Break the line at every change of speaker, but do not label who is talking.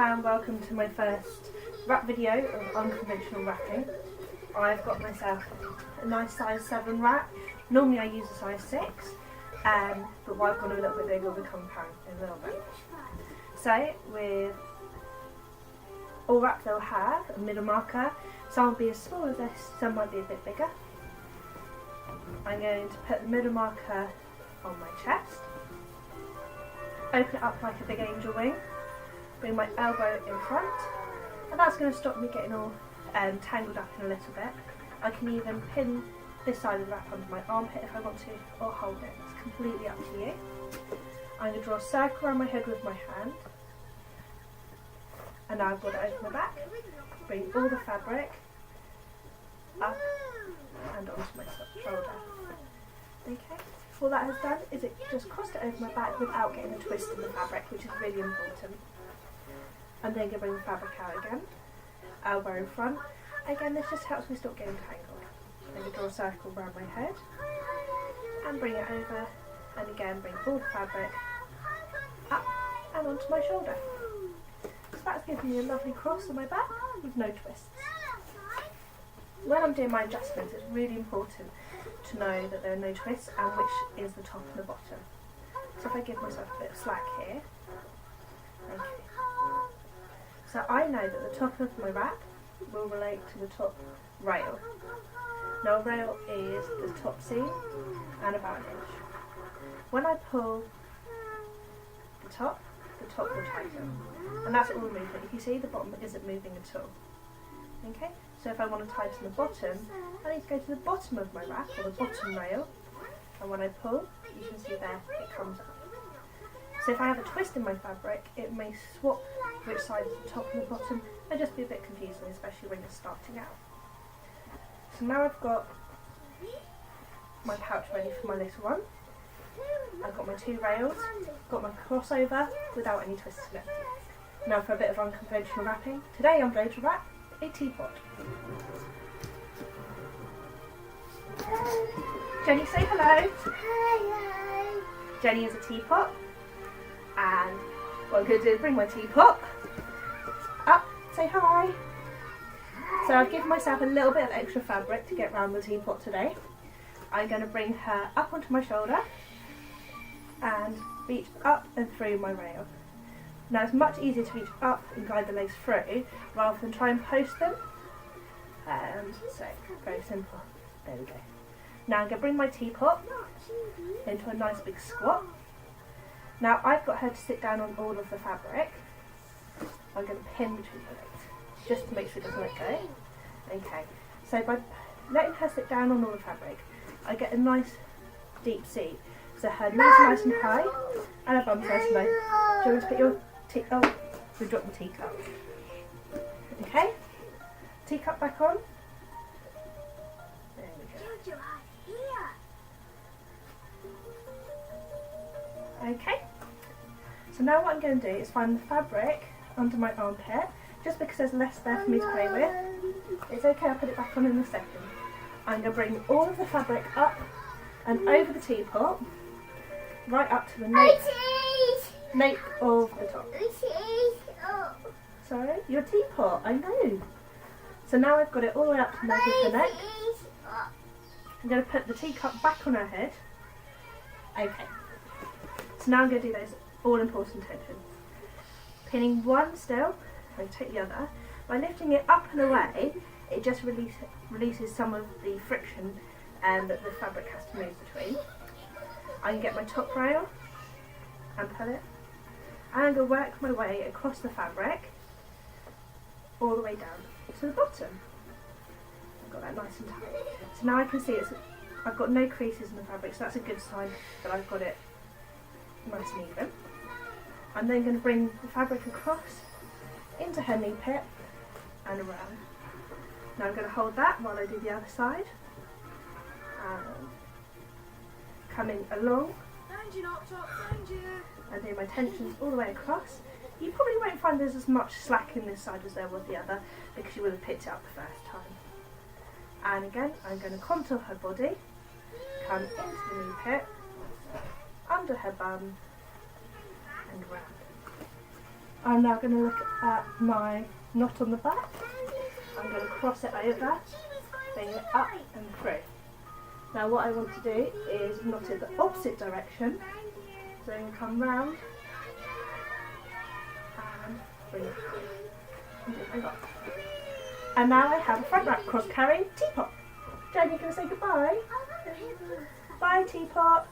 and welcome to my first wrap video of unconventional wrapping. I've got myself a nice size 7 wrap. Normally I use a size 6, but I've gone a little bit bigger, will become apparent in a little bit. So with all wrap they'll have a middle marker. Some will be as small as this, some might be a bit bigger. I'm going to put the middle marker on my chest, open it up like a big angel wing, bring my elbow in front, and that's going to stop me getting all tangled up in a little bit. I can even pin this side of the wrap under my armpit if I want to, or hold it. It's completely up to you. I'm going to draw a circle around my head with my hand, and now I've got it over my back. Bring all the fabric up and onto my shoulder. Okay. What that has done is it just crossed it over my back without getting a twist in the fabric, which is really important. I'm then going to bring the fabric out again, elbow in front. Again, this just helps me stop getting tangled. Then draw a circle around my head and bring it over, and again bring all the fabric up and onto my shoulder. So that's giving me a lovely cross on my back with no twists. When I'm doing my adjustments, it's really important to know that there are no twists and which is the top and the bottom. So if I give myself a bit of slack here, okay. So I know that the top of my wrap will relate to the top rail. Now a rail is the top seam and about an inch. When I pull the top will tighten. And that's all movement. If you see, the bottom isn't moving at all. Okay? So if I want to tighten the bottom, I need to go to the bottom of my wrap, or the bottom rail, and when I pull, you can see there, it comes up. So if I have a twist in my fabric, it may swap which side is the top and the bottom, and just be a bit confusing, especially when you're starting out. So now I've got my pouch ready for my little one. I've got my 2 rails, got my crossover without any twists in it. Now for a bit of unconventional wrapping. Today I'm going to wrap a teapot. Jenny, say hello.
Hello.
Jenny is a teapot, and what I'm going to do is bring my teapot up, say hi. So I've given myself a little bit of extra fabric to get around the teapot today. I'm going to bring her up onto my shoulder and reach up and through my rail. Now it's much easier to reach up and guide the legs through rather than try and post them. So very simple. There we go. Now I'm going to bring my teapot into a nice big squat. Now I've got her to sit down on all of the fabric. I'm going to pin between her legs just to make sure it doesn't let go. Okay. So by letting her sit down on all the fabric, I get a nice deep seat. So her knees are nice and high and her bum's nice and low. Do you want to put your teacup? Oh, we dropped the teacup. Okay. Teacup back on. There we go. Okay. So now what I'm going to do is find the fabric under my armpit, just because there's less there for me to play with. It's okay, I'll put it back on in a second. I'm going to bring all of the fabric up and over the teapot, right up to the nape of the top. Sorry, your teapot, I know. So now I've got it all the way up to the nape of her neck. I'm going to put the teacup back on her head. Okay. So now I'm going to do those all important tensions. Pinning one still, I take the other. By lifting it up and away, it just releases some of the friction that the fabric has to move between. I can get my top rail and pull it. And I'm going to work my way across the fabric all the way down to the bottom. I've got that nice and tight. So now I can see I've got no creases in the fabric, so that's a good sign that I've got it nice and even. I'm then going to bring the fabric across into her knee pit and around. Now I'm going to hold that while I do the other side. And coming along and do my tensions all the way across. You probably won't find there's as much slack in this side as there was the other, because you would have picked it up the first time. And again, I'm going to contour her body, come into the knee pit, under her bum and round. I'm now going to look at my knot on the back. I'm going to cross it over, bring it up and through. Now what I want to do is knot it the opposite direction. So I'm going to come round and bring it through. And do my knot. And now I have a front wrap cross carrying teapot. Jen, you're going to say goodbye? Bye teapot.